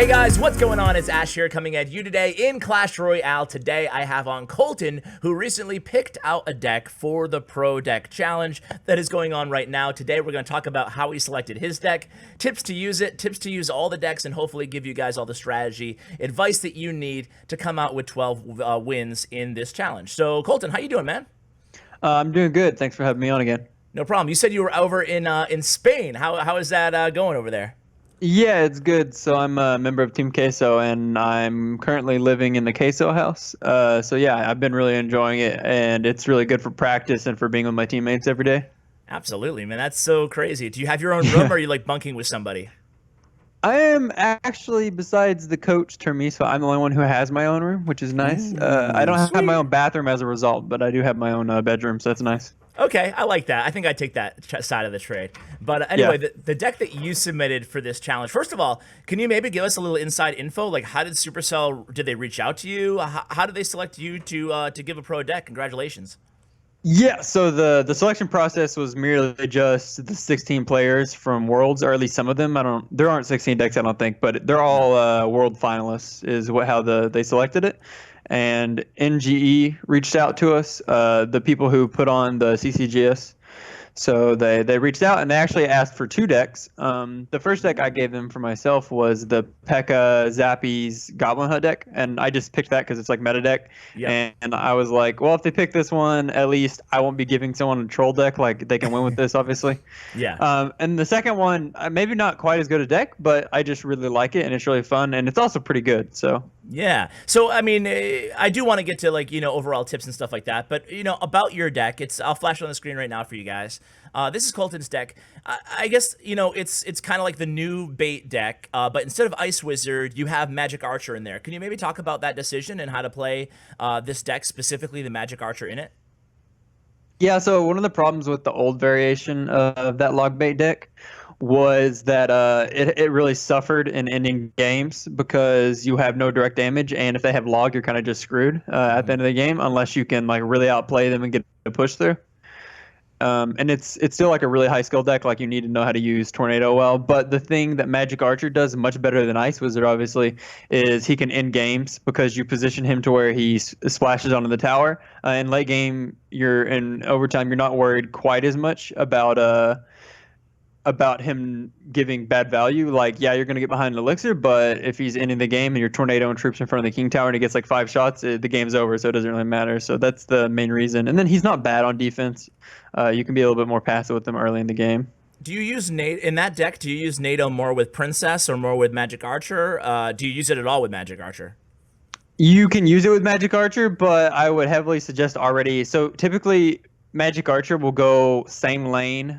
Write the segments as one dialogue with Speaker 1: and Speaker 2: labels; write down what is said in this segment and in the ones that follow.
Speaker 1: Hey guys, what's going on? It's Ash here coming at you today in Clash Royale. Today I have on Colton, who recently picked out a deck for the Pro Deck Challenge that is going on right now. Today we're going to talk about how he selected his deck, tips to use it, tips to use all the decks, and hopefully give you guys all the strategy, advice that you need to come out with 12 wins in this challenge. So Colton, how you doing, man?
Speaker 2: I'm doing good. Thanks for having me on again.
Speaker 1: No problem. You said you were over in Spain. How is that going over there?
Speaker 2: Yeah, it's good. So I'm a member of Team Queso, and I'm currently living in the Queso house. So yeah, I've been really enjoying it, and it's really good for practice and for being with my teammates every day.
Speaker 1: Absolutely, man. That's so crazy. Do you have your own room, or are you like bunking with somebody?
Speaker 2: I am actually, besides the coach Termiso, I'm the only one who has my own room, which is nice. I don't have my own bathroom as a result, but I do have my own bedroom, so that's nice.
Speaker 1: Okay, I like that. I think I'd take that side of the trade. But anyway,
Speaker 2: Yeah.
Speaker 1: the deck that you submitted for this challenge, first of all, can you maybe give us a little inside info? Like, how did Supercell, did they reach out to you? How did they select you to give a pro deck? Congratulations.
Speaker 2: Yeah, so the selection process was merely just the 16 players from Worlds, or at least some of them. There aren't 16 decks, I don't think, but they're all World finalists is how they selected it. And NGE reached out to us, the people who put on the CCGS. So they reached out and they actually asked for two decks. The first deck I gave them for myself was the P.E.K.K.A. Zappies Goblin Hut deck, and I just picked that because it's like meta deck.
Speaker 1: Yeah.
Speaker 2: And I was like, well, if they pick this one, at least I won't be giving someone a troll deck. Like they can win with this, obviously.
Speaker 1: Yeah.
Speaker 2: And the second one, maybe not quite as good a deck, but I just really like it and it's really fun and it's also pretty good. So.
Speaker 1: Yeah. So, I mean, I do want to get to, like, overall tips and stuff like that. But, about your deck, I'll flash it on the screen right now for you guys. This is Colton's deck. I guess, it's kind of like the new bait deck. But instead of Ice Wizard, you have Magic Archer in there. Can you maybe talk about that decision and how to play this deck, specifically the Magic Archer in it?
Speaker 2: Yeah, so one of the problems with the old variation of that log bait deck was that it really suffered in ending games because you have no direct damage, and if they have log, you're kind of just screwed at the end of the game unless you can like really outplay them and get a push through. And it's still like a really high skill deck. Like you need to know how to use Tornado well. But the thing that Magic Archer does much better than Ice Wizard, obviously, is he can end games because you position him to where he splashes onto the tower. In late game, in overtime, you're not worried quite as much about him giving bad value. Like, yeah, you're going to get behind an elixir, but if he's ending the game and you're tornadoing troops in front of the king tower and he gets like 5 shots, the game's over, so it doesn't really matter. So that's the main reason. And then he's not bad on defense. You can be a little bit more passive with him early in the game.
Speaker 1: Do you use in that deck, do you use NATO more with Princess or more with Magic Archer? Do you use it at all with Magic Archer?
Speaker 2: You can use it with Magic Archer, but I would heavily suggest already. So typically, Magic Archer will go same lane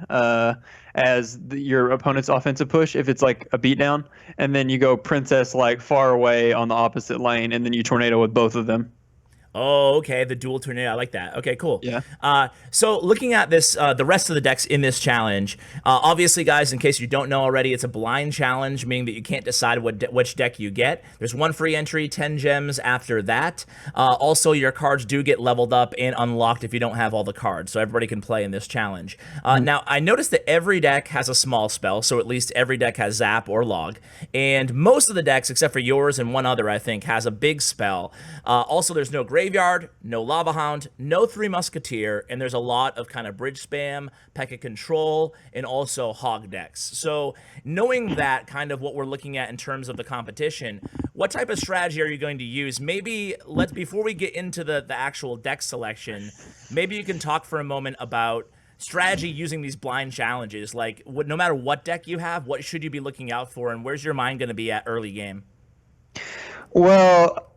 Speaker 2: as your opponent's offensive push if it's like a beatdown, and then you go Princess like far away on the opposite lane, and then you tornado with both of them.
Speaker 1: Oh, okay, the dual tornado. I like that. Okay, cool.
Speaker 2: Yeah.
Speaker 1: So looking at this, the rest of the decks in this challenge, obviously, guys, in case you don't know already, it's a blind challenge, meaning that you can't decide which deck you get. There's one free entry, 10 gems after that. Also, your cards do get leveled up and unlocked if you don't have all the cards, so everybody can play in this challenge. Now, I noticed that every deck has a small spell, so at least every deck has Zap or Log, and most of the decks, except for yours and one other, I think, has a big spell. Also, there's no Graveyard, no Lava Hound, no Three Musketeer, and there's a lot of kind of bridge spam, P.E.K.K.A. control, and also hog decks. So knowing that kind of what we're looking at in terms of the competition, what type of strategy are you going to use? Maybe before we get into the actual deck selection, maybe you can talk for a moment about strategy using these blind challenges. Like, no matter what deck you have, what should you be looking out for, and where's your mind going to be at early game?
Speaker 2: Well,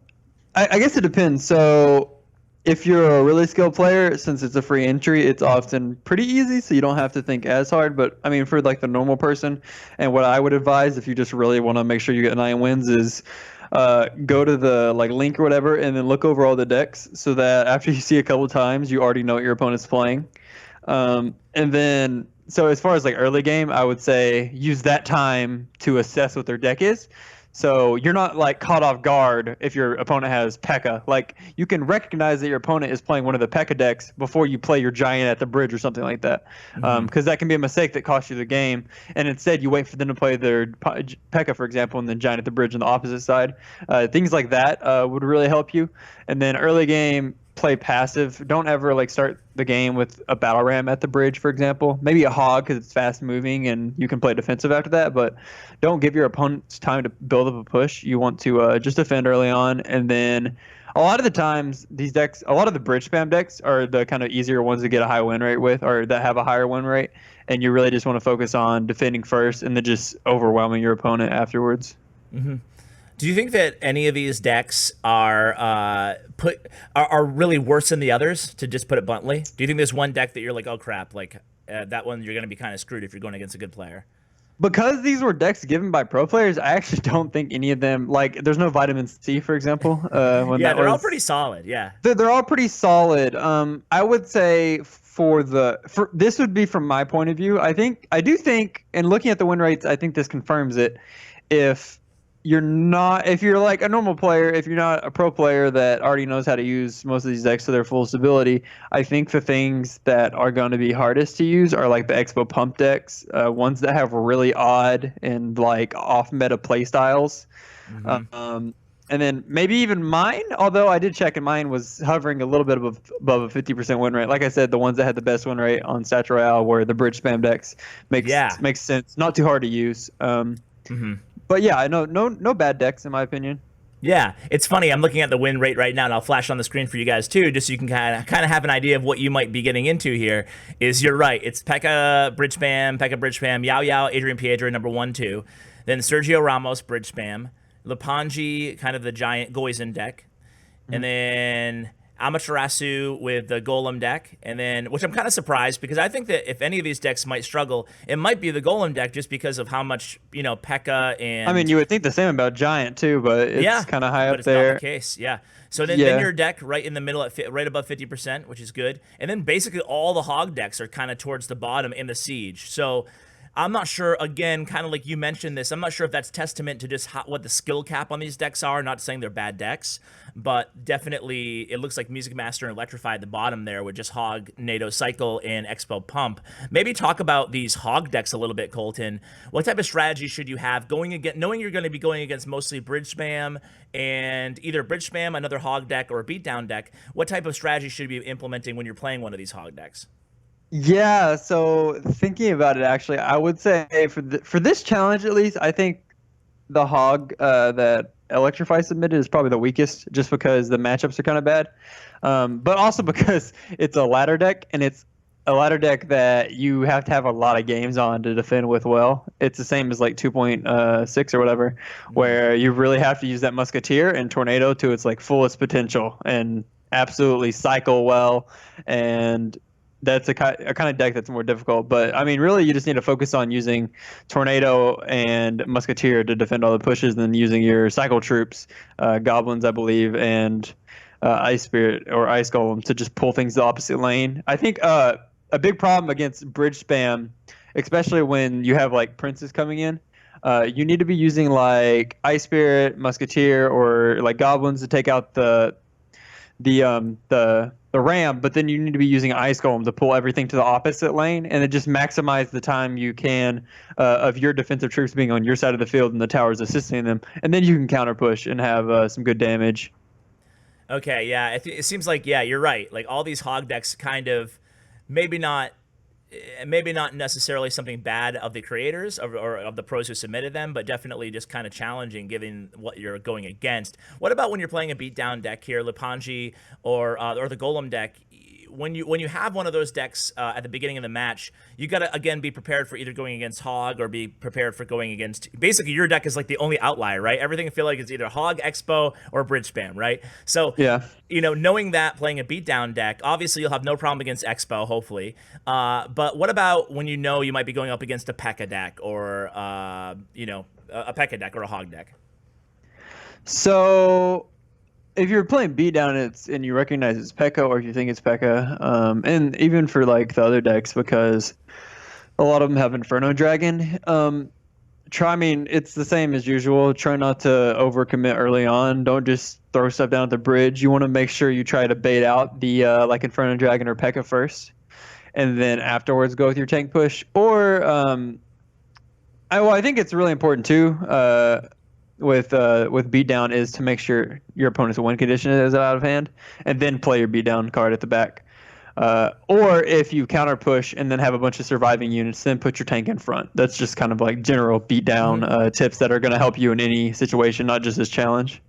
Speaker 2: I guess it depends. So if you're a really skilled player, since it's a free entry, it's often pretty easy, so you don't have to think as hard. But I mean, for like the normal person, and what I would advise if you just really want to make sure you get 9 wins is go to the like link or whatever, and then look over all the decks, so that after you see a couple times, you already know what your opponent's playing. And then, so as far as like early game, I would say use that time to assess what their deck is. So you're not like caught off guard if your opponent has P.E.K.K.A. Like you can recognize that your opponent is playing one of the P.E.K.K.A. decks before you play your giant at the bridge or something like that, because that can be a mistake that costs you the game. And instead, you wait for them to play their P.E.K.K.A. for example, and then giant at the bridge on the opposite side. Things like that would really help you. And then early game, play passive. Don't ever like start the game with a battle ram at the bridge, for example. Maybe a hog because it's fast moving and you can play defensive after that. But don't give your opponents time to build up a push. You want to just defend early on, and then a lot of the times these decks, a lot of the bridge spam decks are the kind of easier ones to get a high win rate with, or that have a higher win rate. And you really just want to focus on defending first and then just overwhelming your opponent afterwards.
Speaker 1: Do you think that any of these decks are really worse than the others, to just put it bluntly? Do you think there's one deck that you're like, oh crap, like that one you're going to be kind of screwed if you're going against a good player?
Speaker 2: Because these were decks given by pro players, I actually don't think any of them, like there's no vitamin C, for example.
Speaker 1: Yeah, they're all pretty solid. Yeah,
Speaker 2: they're all pretty solid. I would say for this would be from my point of view. I do think, and looking at the win rates, I think this confirms it. If you're like a normal player, if you're not a pro player that already knows how to use most of these decks to their full stability, I think the things that are going to be hardest to use are like the Expo Pump decks, ones that have really odd and like off meta play styles. And then maybe even mine, although I did check and mine was hovering a little bit above a 50% win rate. Like I said, the ones that had the best win rate on Clash Royale were the bridge spam decks. Makes sense. Not too hard to use. But yeah, no bad decks in my opinion.
Speaker 1: Yeah, it's funny. I'm looking at the win rate right now, and I'll flash on the screen for you guys too, just so you can kind of have an idea of what you might be getting into here. You're right. It's P.E.K.K.A. Bridge Spam, Yao Yao, Adrian Piedra, number 1, 2. Then Sergio Ramos, Bridge Spam. Lepanji, kind of the giant Goizen deck. And then Amaterasu with the Golem deck, and then, which I'm kind of surprised, because I think that if any of these decks might struggle, it might be the Golem deck, just because of how much, P.E.K.K.A. and...
Speaker 2: I mean, you would think the same about Giant too, but it's kind of high up there.
Speaker 1: But it's not the case, yeah. So then your deck right in the middle, right above 50%, which is good. And then basically all the Hog decks are kind of towards the bottom in the Siege. So I'm not sure, again, kind of like you mentioned this, I'm not sure if that's testament to just what the skill cap on these decks are. Not saying they're bad decks, but definitely it looks like Music Master and Electrify at the bottom there with just Hog, NATO Cycle, and Expo Pump. Maybe talk about these Hog decks a little bit, Colton. What type of strategy should you have knowing you're going to be going against mostly Bridge Spam and either Bridge Spam, another Hog deck, or a Beatdown deck? What type of strategy should you be implementing when you're playing one of these Hog decks?
Speaker 2: Yeah, so thinking about it, actually, I would say for this challenge at least, I think the Hog that Electrify submitted is probably the weakest, just because the matchups are kind of bad, but also because it's a ladder deck, and it's a ladder deck that you have to have a lot of games on to defend with well. It's the same as like 2.6 or whatever, where you really have to use that Musketeer and Tornado to its like fullest potential and absolutely cycle well, and that's a kind of deck that's more difficult. But I mean, really, you just need to focus on using Tornado and Musketeer to defend all the pushes, and then using your cycle troops, Goblins, I believe, and Ice Spirit or Ice Golem to just pull things the opposite lane. I think a big problem against Bridge Spam, especially when you have like Princes coming in, you need to be using like Ice Spirit, Musketeer, or like Goblins to take out the ram, but then you need to be using Ice Golem to pull everything to the opposite lane, and then just maximize the time you can of your defensive troops being on your side of the field and the towers assisting them, and then you can counter push and have some good damage.
Speaker 1: Okay, yeah, it seems like, yeah, you're right. Like all these Hog decks kind of maybe not necessarily something bad of the creators or of the pros who submitted them, but definitely just kind of challenging given what you're going against. What about when you're playing a beatdown deck here, Lepanji or the Golem deck? When you have one of those decks at the beginning of the match, you got to, again, be prepared for either going against Hog or be prepared for going against... Basically, your deck is like the only outlier, right? Everything I feel like is either Hog, Expo, or Bridge Spam, right? So,
Speaker 2: yeah,
Speaker 1: knowing that, playing a beatdown deck, obviously you'll have no problem against Expo, hopefully. But what about when you might be going up against a P.E.K.K.A. deck or, a P.E.K.K.A. deck or a Hog deck?
Speaker 2: So if you're playing beatdown and you recognize it's P.E.K.K.A. or if you think it's P.E.K.K.A., and even for like the other decks, because a lot of them have Inferno Dragon, I mean, it's the same as usual. Try not to overcommit early on. Don't just throw stuff down at the bridge. You want to make sure you try to bait out the like Inferno Dragon or P.E.K.K.A first, and then afterwards go with your tank push. Or I think it's really important too. With beatdown is to make sure your opponent's win condition is out of hand, and then play your beatdown card at the back. Or if you counter push and then have a bunch of surviving units, then put your tank in front. That's just kind of like general beatdown tips that are going to help you in any situation, not just this challenge.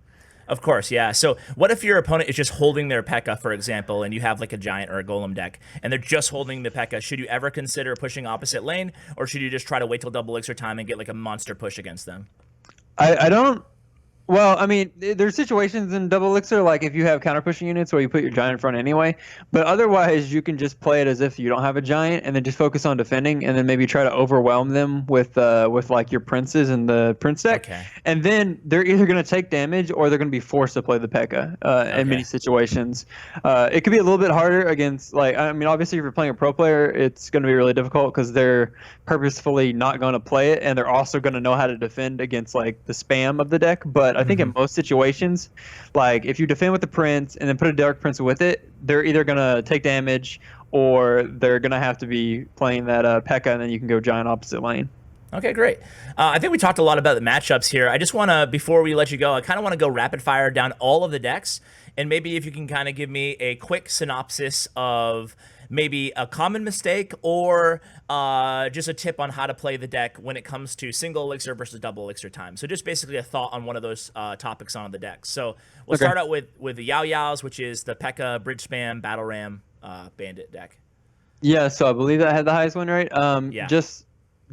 Speaker 1: Of course, yeah. So what if your opponent is just holding their P.E.K.K.A, for example, and you have like a giant or a golem deck, and they're just holding the P.E.K.K.A? Should you ever consider pushing opposite lane, or should you just try to wait till double elixir time and get like a monster push against them?
Speaker 2: I don't. Well, I mean, there's situations in double elixir, like if you have counter pushing units where you put your giant in front anyway, but otherwise you can just play it as if you don't have a giant and then just focus on defending, and then maybe try to overwhelm them with like your princes and the prince deck.
Speaker 1: Okay.
Speaker 2: And then they're either going to take damage or they're going to be forced to play the P.E.K.K.A in many situations. It could be a little bit harder against, like, I mean, obviously if you're playing a pro player, it's going to be really difficult because they're purposefully not going to play it, and they're also going to know how to defend against like the spam of the deck. But I think in most situations, like if you defend with the prince and then put a dark prince with it, they're either gonna take damage or they're gonna have to be playing that P.E.K.K.A, and then you can go giant opposite lane.
Speaker 1: Okay, great. I think we talked a lot about the matchups here. I just want to, before we let you go, I kind of want to go rapid fire down all of the decks, and maybe if you can kind of give me a quick synopsis of maybe a common mistake or just a tip on how to play the deck when it comes to single elixir versus double elixir time. So just basically a thought on one of those topics on the deck. So we'll start out with the Yao Yaos, which is the P.E.K.K.A, Bridge Spam, Battle Ram, Bandit deck.
Speaker 2: Yeah, so I believe that had the highest win rate.
Speaker 1: Yeah.
Speaker 2: Just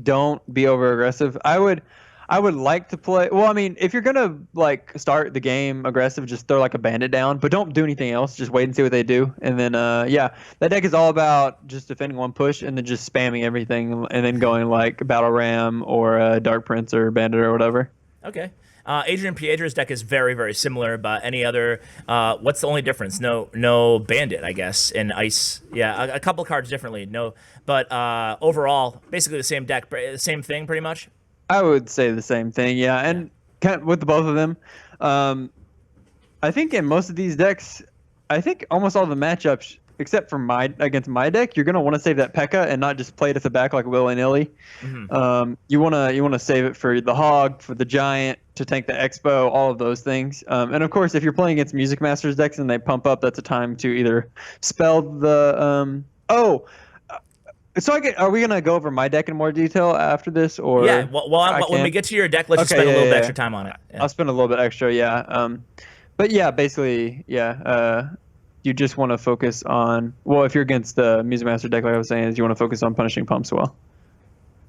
Speaker 2: don't be over aggressive. I would like to play. Well, I mean, if you're gonna like start the game aggressive, just throw like a bandit down, but don't do anything else. Just wait and see what they do, and then yeah, that deck is all about just defending one push and then just spamming everything, and then going like battle ram or dark prince or bandit or whatever.
Speaker 1: Okay. Adrian Piedra's deck is very, very similar, but any other, what's the only difference? No bandit, I guess, in ice. Yeah, a couple cards differently. No, but overall, basically the same deck, same thing pretty much.
Speaker 2: I would say the same thing, yeah, and kind of with the both of them. I think in most of these decks, I think almost all the matchups, except for against my deck, you're gonna want to save that P.E.K.K.A and not just play it at the back like willy nilly. You wanna save it for the hog, for the giant, to tank the expo, all of those things. And of course, if you're playing against Music Masters decks and they pump up, that's a time to either spell the So are we gonna go over my deck in more detail after this, or?
Speaker 1: Yeah. Well, when we get to your deck, let's just spend a little bit extra time on it. Yeah.
Speaker 2: I'll spend a little bit extra, yeah. But yeah, basically, yeah. You just want to focus on. Well, if you're against the Music Master deck, like I was saying, is you want to focus on punishing pumps well.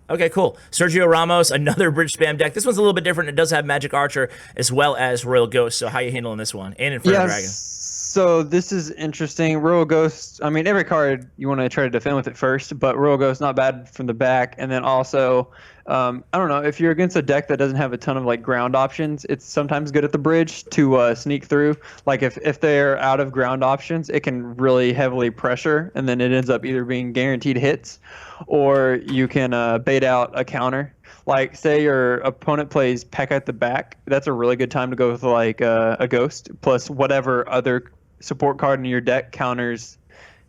Speaker 1: Okay, cool. Sergio Ramos, another bridge spam deck. This one's a little bit different. It does have Magic Archer as well as Royal Ghost. So how are you handling this one? And Inferno Dragon.
Speaker 2: So this is interesting. Royal Ghost, I mean, every card you want to try to defend with it first, but Royal Ghost not bad from the back. And then also, I don't know, if you're against a deck that doesn't have a ton of like ground options, it's sometimes good at the bridge to sneak through. Like if they're out of ground options, it can really heavily pressure, and then it ends up either being guaranteed hits, or you can bait out a counter. Like, say your opponent plays P.E.K.K.A at the back, that's a really good time to go with like a Ghost plus whatever other support card in your deck counters,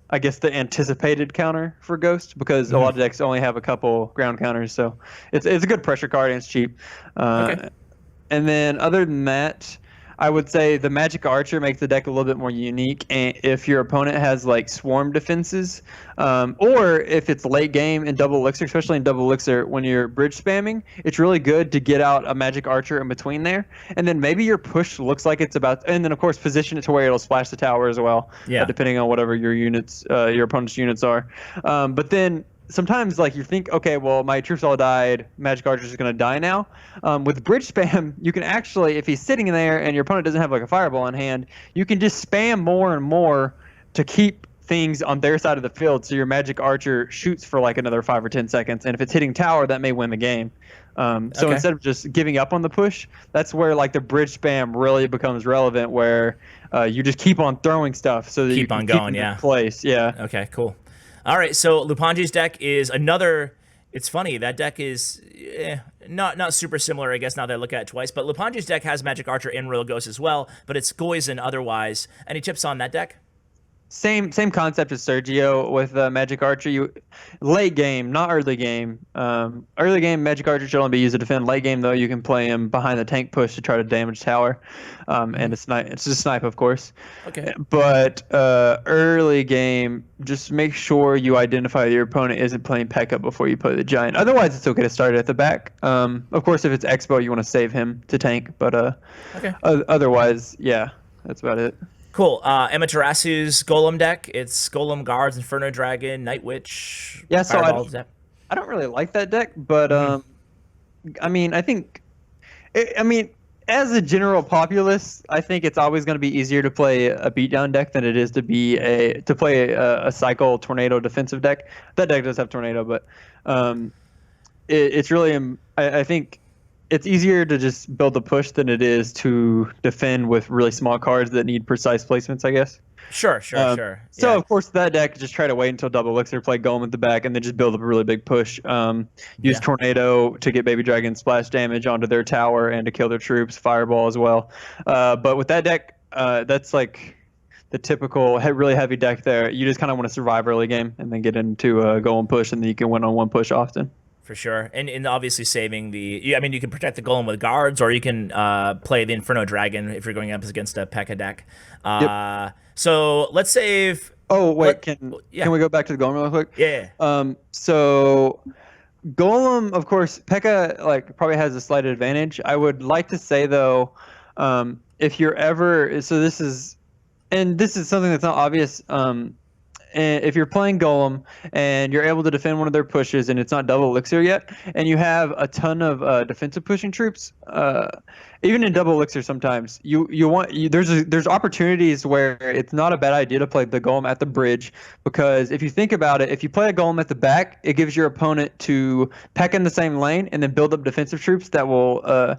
Speaker 2: I guess, the anticipated counter for Ghost, because a lot of decks only have a couple ground counters, so it's a good pressure card and it's cheap.
Speaker 1: Okay.
Speaker 2: And then other than that, I would say the Magic Archer makes the deck a little bit more unique, and if your opponent has like swarm defenses, or if it's late game in double elixir, especially in double elixir, when you're bridge spamming, it's really good to get out a Magic Archer in between there, and then maybe your push looks like it's about, and then of course position it to where it'll splash the tower as well, depending on whatever your units, your opponent's units are. But then sometimes, like, you think, okay, well, my troops all died, Magic Archer's is going to die now. With bridge spam, you can actually, if he's sitting in there and your opponent doesn't have like a fireball in hand, you can just spam more and more to keep things on their side of the field, so your Magic Archer shoots for like another 5 or 10 seconds, and if it's hitting tower, that may win the game. So instead of just giving up on the push, that's where like the bridge spam really becomes relevant, where you just keep on throwing stuff so that you can keep them in place. Yeah.
Speaker 1: Okay, cool. All right, so Lupanji's deck is another It's funny, that deck is not super similar, I guess, now that I look at it twice. But Lepanji's deck has Magic Archer and Royal Ghost as well, but it's Goizen otherwise. Any tips on that deck?
Speaker 2: Same concept as Sergio with Magic Archer. You late game, not early game. Early game, Magic Archer should only be used to defend. Late game, though, you can play him behind the tank push to try to damage tower, and it's a snipe, of course.
Speaker 1: Okay.
Speaker 2: But early game, just make sure you identify your opponent isn't playing P.E.K.K.A before you play the Giant. Otherwise, it's okay to start it at the back. Of course, if it's Expo, you want to save him to tank. But
Speaker 1: okay.
Speaker 2: Otherwise, yeah, that's about it.
Speaker 1: Cool. Amaterasu's Golem deck. It's Golem, Guards, Inferno Dragon, Night Witch.
Speaker 2: Yeah, so
Speaker 1: Fireball.
Speaker 2: I don't really like that deck, but I mean, as a general populace, I think it's always going to be easier to play a beatdown deck than it is to play a cycle tornado defensive deck. That deck does have tornado, but it's really I think it's easier to just build a push than it is to defend with really small cards that need precise placements, I guess.
Speaker 1: Sure.
Speaker 2: So,
Speaker 1: yeah.
Speaker 2: Of course, that deck, just try to wait until double elixir, play Golem at the back, and then just build up a really big push. Use Tornado to get Baby Dragon splash damage onto their tower and to kill their troops, Fireball as well. But with that deck, that's like the typical really heavy deck there. You just kind of want to survive early game and then get into a Golem push, and then you can win on one push often.
Speaker 1: For sure. And obviously saving you can protect the Golem with Guards, or you can play the Inferno Dragon if you're going up against a P.E.K.K.A deck.
Speaker 2: Yep.
Speaker 1: So let's save...
Speaker 2: Oh, wait, can we go back to the Golem real quick?
Speaker 1: Yeah.
Speaker 2: So Golem, of course, P.E.K.K.A probably has a slight advantage. I would like to say, though, if you're ever... So this is something that's not obvious... if you're playing Golem and you're able to defend one of their pushes and it's not double elixir yet, and you have a ton of defensive pushing troops, even in double elixir sometimes there's opportunities where it's not a bad idea to play the Golem at the bridge, because if you think about it, if you play a Golem at the back, it gives your opponent to peck in the same lane and then build up defensive troops that will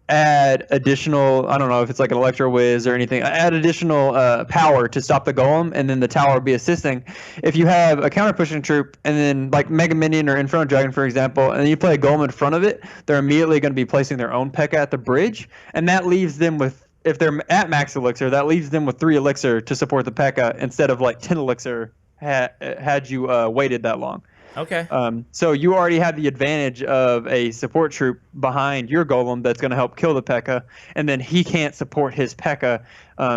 Speaker 2: add additional, I don't know if it's like an Electro Whiz or anything, add additional power to stop the Golem, and then the tower will be assisting. If you have a counter pushing troop and then like Mega Minion or Inferno Dragon, for example, and then you play a Golem in front of it, they're immediately going to be placing their own P.E.K.K.A at the bridge, and that leaves them with, if they're at max elixir, that leaves them with 3 elixir to support the P.E.K.K.A instead of like 10 elixir had you waited that long.
Speaker 1: Okay.
Speaker 2: So you already have the advantage of a support troop behind your Golem that's going to help kill the P.E.K.K.A, and then he can't support his P.E.K.K.A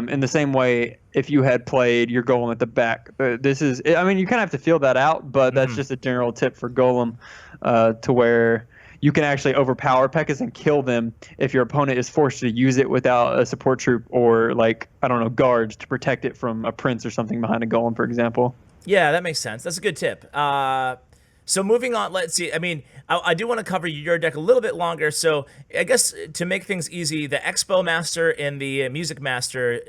Speaker 2: in the same way if you had played your Golem at the back. You kind of have to feel that out, but that's just a general tip for Golem, to where you can actually overpower P.E.K.K.As and kill them if your opponent is forced to use it without a support troop or, like, I don't know, guards to protect it from a prince or something behind a Golem, for example.
Speaker 1: Yeah, that makes sense. That's a good tip. So moving on, let's see. I mean, I do want to cover your deck a little bit longer. So I guess to make things easy, the Expo Master and the Music Master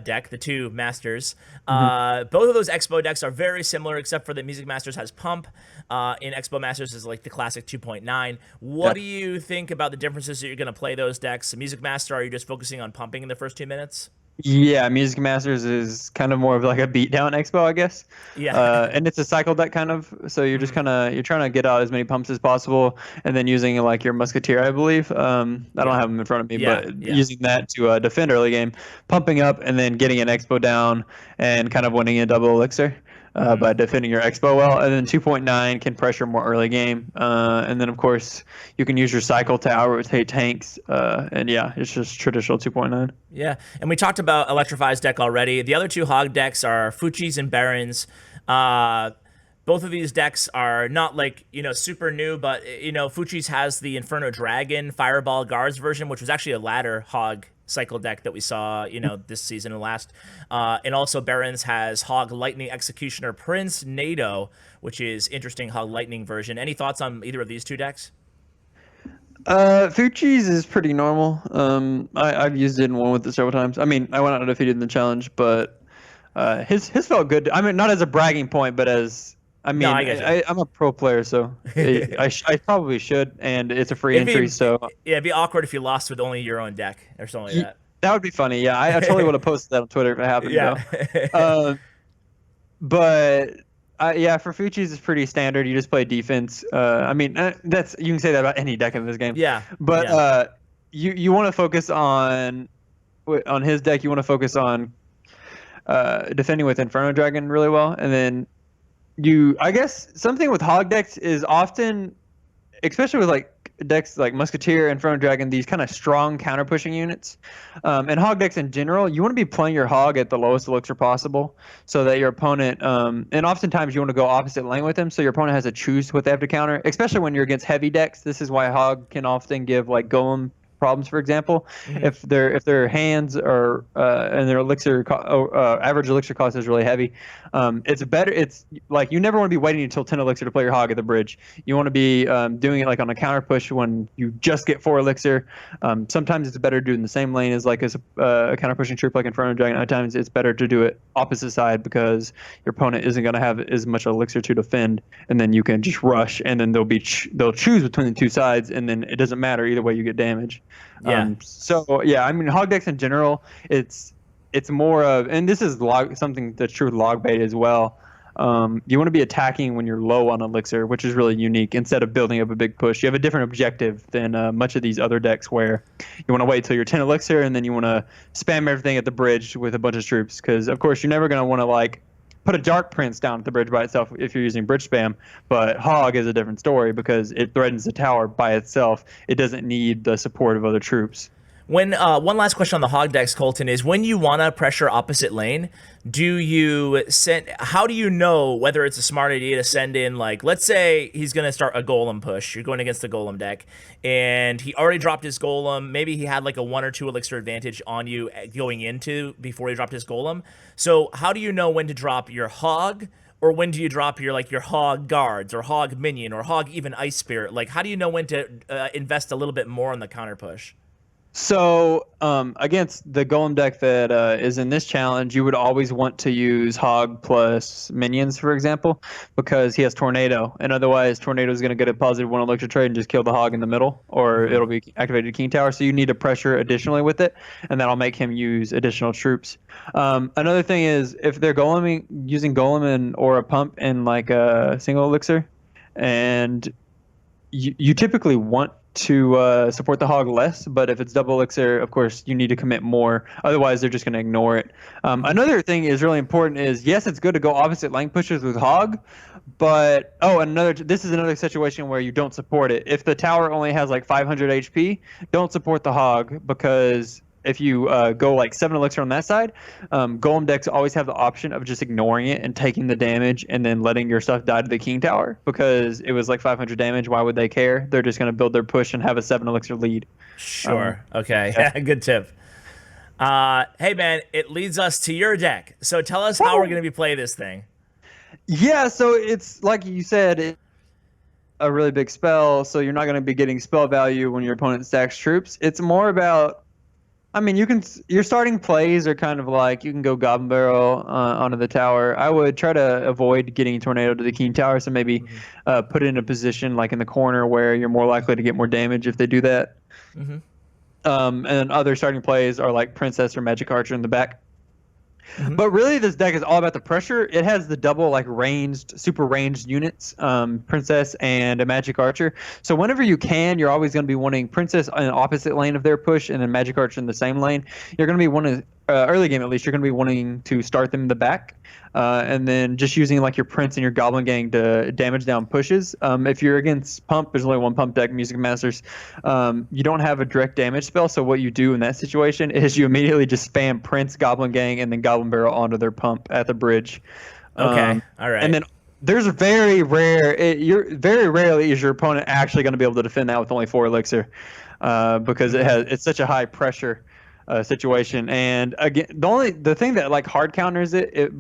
Speaker 1: deck, the two masters, both of those Expo decks are very similar, except for the Music Masters has Pump. In Expo Masters is like the classic 2.9. What do you think about the differences that you're going to play those decks? Music Master, are you just focusing on pumping in the first 2 minutes?
Speaker 2: Yeah, Music Masters is kind of more of like a beatdown expo, I guess.
Speaker 1: Yeah.
Speaker 2: And it's a cycle deck kind of, so you're just you're trying to get out as many pumps as possible, and then using like your Musketeer, I believe. I don't have them in front of me, but using that to defend early game, pumping up, and then getting an expo down, and kind of winning a double elixir. By defending your expo well, and then 2.9 can pressure more early game, and then of course you can use your cycle tower with tanks, and yeah, it's just traditional 2.9.
Speaker 1: Yeah, and we talked about Electrify's deck already. The other two Hog decks are Fuchi's and Barons. Both of these decks are not like, super new, but, Fuchi's has the Inferno Dragon Fireball Guards version, which was actually a ladder Hog cycle deck that we saw, this season and last. And also Barons has Hog Lightning Executioner Prince NATO, which is interesting Hog Lightning version. Any thoughts on either of these two decks?
Speaker 2: Fuchi's is pretty normal. I've used it in one with it several times. I mean, I went out undefeated in the challenge, but his felt good. I mean, not as a bragging point, but as... I'm a pro player, so I probably should, and it's a free entry, so...
Speaker 1: Yeah, it'd be awkward if you lost with only your own deck or something like that.
Speaker 2: That would be funny, yeah. I totally would have posted that on Twitter if it happened, though. But Yeah, for Fuchsi's is pretty standard. You just play defense. I mean, that's you can say that about any deck in this game.
Speaker 1: Yeah.
Speaker 2: But
Speaker 1: yeah.
Speaker 2: You want to focus on his deck. You want to focus on defending with Inferno Dragon really well, and then I guess something with hog decks is often, especially with like decks like Musketeer, Inferno Dragon, these kind of strong counter pushing units, and hog decks in general, you want to be playing your hog at the lowest elixir possible, so that your opponent, and oftentimes you want to go opposite lane with them, so your opponent has to choose what they have to counter. Especially when you're against heavy decks, this is why hog can often give like golem problems, for example. If their hands are and their average elixir cost is really heavy, it's like you never want to be waiting until 10 elixir to play your hog at the bridge. You want to be doing it like on a counter push when you just get 4 elixir. Sometimes it's better to do it in the same lane as a counter pushing troop like Inferno Dragon. Other times it's better to do it opposite side because your opponent isn't going to have as much elixir to defend, and then you can just rush, and then they'll choose between the two sides, and then it doesn't matter either way, you get damage.
Speaker 1: Yeah.
Speaker 2: So yeah, I mean, hog decks in general, it's more of, and this is something that's true with log bait as well. You want to be attacking when you're low on elixir, which is really unique. Instead of building up a big push, you have a different objective than much of these other decks where you want to wait till you're 10 elixir and then you want to spam everything at the bridge with a bunch of troops. Because of course you're never going to want to like put a Dark Prince down at the bridge by itself if you're using bridge spam, but hog is a different story because it threatens the tower by itself. It doesn't need the support of other troops.
Speaker 1: When one last question on the hog decks, Colton, is when you want to pressure opposite lane, how do you know whether it's a smart idea to send in, like, let's say he's going to start a golem push, you're going against the golem deck, and he already dropped his golem, maybe he had like a 1 or 2 elixir advantage on you going into before he dropped his golem. So how do you know when to drop your hog, or when do you drop your hog guards or hog minion or hog even ice spirit? Like, how do you know when to invest a little bit more on the counter push?
Speaker 2: So against the golem deck that is in this challenge, you would always want to use hog plus minions, for example, because he has tornado, and otherwise tornado is going to get a positive 1 elixir trade and just kill the hog in the middle, or it'll be activated king tower. So you need to pressure additionally with it, and that'll make him use additional troops. Another thing is if they're using golem or a pump in like a single elixir, and you typically want to support the hog less, but if it's double elixir, of course you need to commit more, otherwise they're just going to ignore it. Another thing is really important is, yes, it's good to go opposite lane pushes with hog, but this is another situation where you don't support it. If the tower only has like 500 HP, don't support the hog, because if you go like 7 elixir on that side, golem decks always have the option of just ignoring it and taking the damage and then letting your stuff die to the king tower, because it was like 500 damage. Why would they care? They're just going to build their push and have a 7 elixir lead.
Speaker 1: Sure. Okay. Yeah. Good tip. Hey man, it leads us to your deck. So tell us how we're going to be playing this thing.
Speaker 2: Yeah. So it's like you said, a really big spell. So you're not going to be getting spell value when your opponent stacks troops. It's more about, I mean, your starting plays are kind of like, you can go Goblin Barrel onto the tower. I would try to avoid getting Tornado to the King Tower, so maybe put it in a position like in the corner where you're more likely to get more damage if they do that. And other starting plays are like Princess or Magic Archer in the back. But really, this deck is all about the pressure. It has the double like super ranged units, Princess and a Magic Archer. So whenever you can, you're always going to be wanting Princess in the opposite lane of their push, and then Magic Archer in the same lane. You're going to be wanting, early game at least, you're going to be wanting to start them in the back, and then just using like your Prince and your Goblin Gang to damage down pushes. If you're against Pump, there's only one Pump deck, Music Masters. You don't have a direct damage spell, so what you do in that situation is you immediately just spam Prince, Goblin Gang, and then Goblin Barrel onto their Pump at the bridge.
Speaker 1: Okay, all right.
Speaker 2: And then there's very rarely is your opponent actually going to be able to defend that with only 4 elixir, because it's such a high pressure situation. And again, the thing that like hard counters it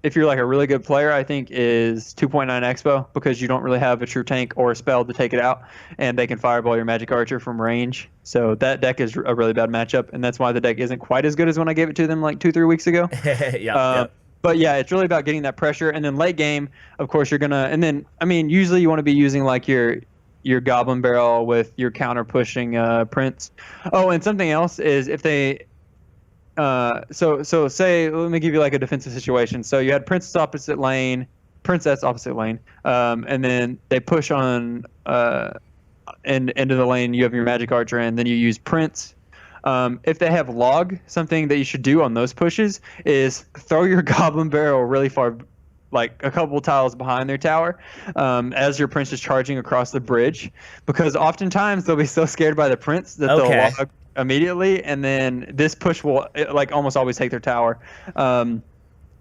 Speaker 2: if you're like a really good player, I think, is 2.9 Expo, because you don't really have a true tank or a spell to take it out, and they can fireball your Magic Archer from range. So that deck is a really bad matchup, and that's why the deck isn't quite as good as when I gave it to them like 2-3 weeks ago. But yeah, it's really about getting that pressure, and then late game, of course, you're gonna, and then I mean, usually you want to be using like your Goblin Barrel with your counter pushing Prince. Oh, and something else is if they. So say, let me give you like a defensive situation. So you had Princess opposite lane, princess opposite lane, and then they push on into the lane. You have your magic archer, and then you use prince. If they have log, something that you should do on those pushes is throw your goblin barrel really far, like a couple tiles behind their tower, as your prince is charging across the bridge, because oftentimes they'll be so scared by the prince that they'll log immediately, and then this push will like almost always take their tower.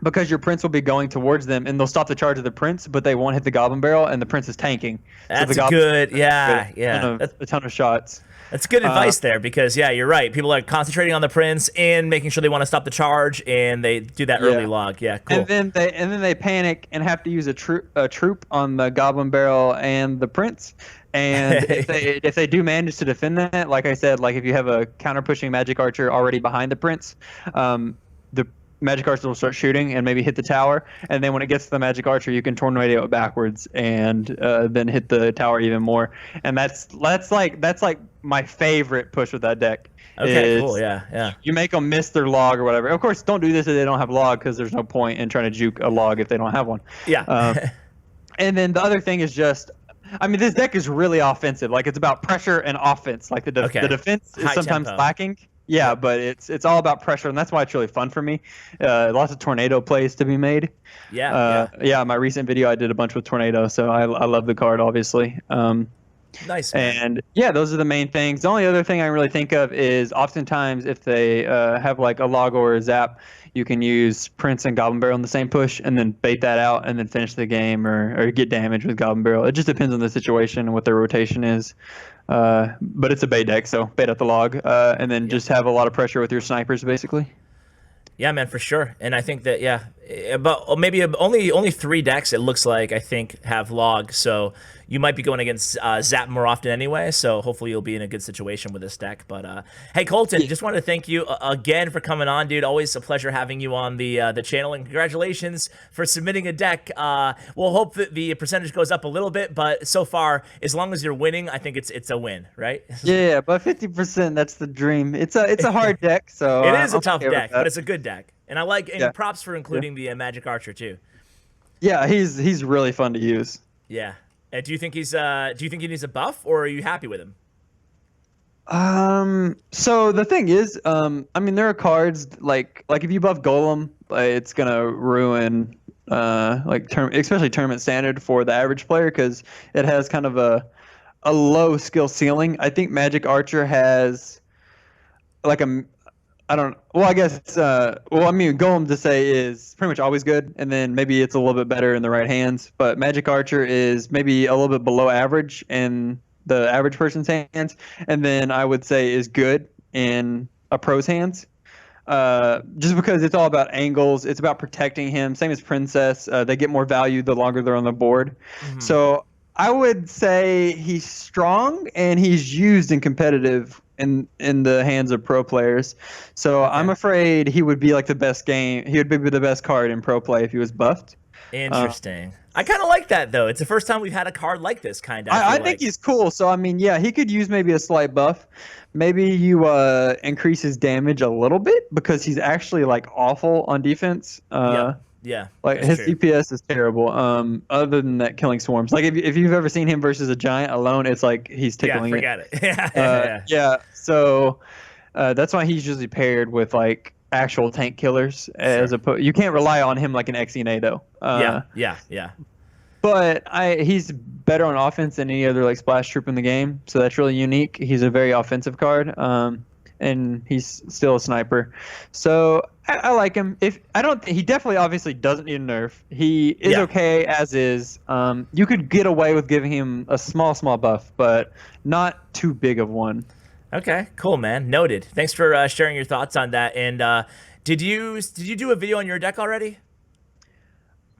Speaker 2: Because your prince will be going towards them, and they'll stop the charge of the prince, but they won't hit the goblin barrel, and the prince is tanking.
Speaker 1: That's
Speaker 2: so
Speaker 1: good. Yeah.
Speaker 2: A ton of shots.
Speaker 1: That's good advice there, because yeah, you're right. People are concentrating on the prince and making sure they want to stop the charge, and they do that early log. Yeah, cool.
Speaker 2: And then they panic and have to use a troop on the goblin barrel and the prince. And if they do manage to defend that, like I said, like if you have a counter pushing magic archer already behind the prince, the magic archer will start shooting and maybe hit the tower, and then when it gets to the magic archer, you can tornado it backwards and then hit the tower even more. And that's like my favorite push with that deck.
Speaker 1: Okay, cool. Yeah.
Speaker 2: You make them miss their log or whatever. Of course, don't do this if they don't have log, because there's no point in trying to juke a log if they don't have one.
Speaker 1: Yeah.
Speaker 2: And then the other thing is just, I mean, this deck is really offensive. Like, it's about pressure and offense. Like the defense is sometimes lacking. Yeah, but it's all about pressure, and that's why it's really fun for me. Lots of tornado plays to be made. Yeah. My recent video, I did a bunch with tornado, so I love the card, obviously.
Speaker 1: Nice. Man.
Speaker 2: And yeah, those are the main things. The only other thing I really think of is oftentimes if they have like a log or a zap, you can use prince and goblin barrel in the same push, and then bait that out, and then finish the game or get damage with goblin barrel. It just depends on the situation and what their rotation is. But it's a bait deck, so bait out the log, and then just have a lot of pressure with your snipers, basically.
Speaker 1: Yeah, man, for sure. And I think that about maybe only 3 decks, it looks like, I think, have log. So you might be going against Zap more often anyway. So hopefully you'll be in a good situation with this deck. But hey, Colton, just wanted to thank you again for coming on, dude. Always a pleasure having you on the channel, and congratulations for submitting a deck. We'll hope that the percentage goes up a little bit, but so far, as long as you're winning, I think it's a win, right?
Speaker 2: Yeah, but 50%, that's the dream. It's a hard deck, so
Speaker 1: it is a tough deck, but it's a good deck. And I like, and props for including the Magic Archer too.
Speaker 2: Yeah, he's really fun to use.
Speaker 1: Yeah. And do you think he needs a buff, or are you happy with him?
Speaker 2: So the thing is, I mean, there are cards like if you buff Golem, it's gonna ruin especially tournament standard for the average player, because it has kind of a low skill ceiling. I think Magic Archer has like I guess, I mean, Golem to say is pretty much always good, and then maybe it's a little bit better in the right hands, but Magic Archer is maybe a little bit below average in the average person's hands, and then I would say is good in a pro's hands, just because it's all about angles, it's about protecting him, same as Princess, they get more value the longer they're on the board. Mm-hmm. So I would say he's strong, and he's used in competitive in the hands of pro players. So I'm afraid he would be like the best game. He would be the best card in pro play if he was buffed.
Speaker 1: Interesting. I kind of like that, though. It's the first time we've had a card like this, kind of.
Speaker 2: I think he's cool. So, I mean, yeah, he could use maybe a slight buff. Maybe you increase his damage a little bit, because he's actually like awful on defense.
Speaker 1: Yeah,
Speaker 2: like his DPS is terrible. Other than that, killing swarms. Like if you've ever seen him versus a giant alone, it's like he's tickling it.
Speaker 1: Yeah, forget it.
Speaker 2: Yeah. So that's why he's usually paired with like actual tank killers, as opposed. You can't rely on him like an XENA though.
Speaker 1: Yeah.
Speaker 2: But he's better on offense than any other like splash troop in the game, so that's really unique. He's a very offensive card. And he's still a sniper, so I like him. He definitely obviously doesn't need a nerf. He is okay as is. You could get away with giving him a small buff, but not too big of one.
Speaker 1: Okay, cool, man. Noted. Thanks for sharing your thoughts on that. And did you do a video on your deck already?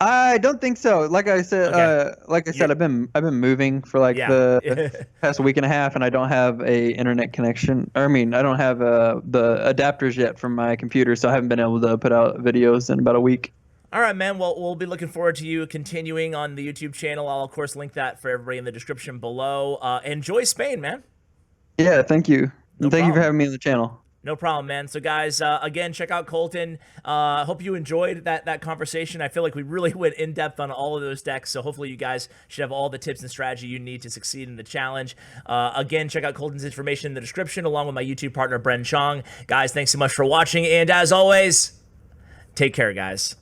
Speaker 2: I don't think so. Like I said, I've been moving for like the past week and a half, and I don't have a internet connection. I don't have the adapters yet from my computer, so I haven't been able to put out videos in about a week.
Speaker 1: All right, man. Well, we'll be looking forward to you continuing on the YouTube channel. I'll of course link that for everybody in the description below. Enjoy Spain, man.
Speaker 2: Yeah, thank you.
Speaker 1: No
Speaker 2: Thank you for
Speaker 1: problem.
Speaker 2: having me on the channel.
Speaker 1: No problem, man. So, guys, again, check out Colton. Hope you enjoyed that conversation. I feel like we really went in depth on all of those decks. So, hopefully, you guys should have all the tips and strategy you need to succeed in the challenge. Again, check out Colton's information in the description, along with my YouTube partner, Bren Chong. Guys, thanks so much for watching. And as always, take care, guys.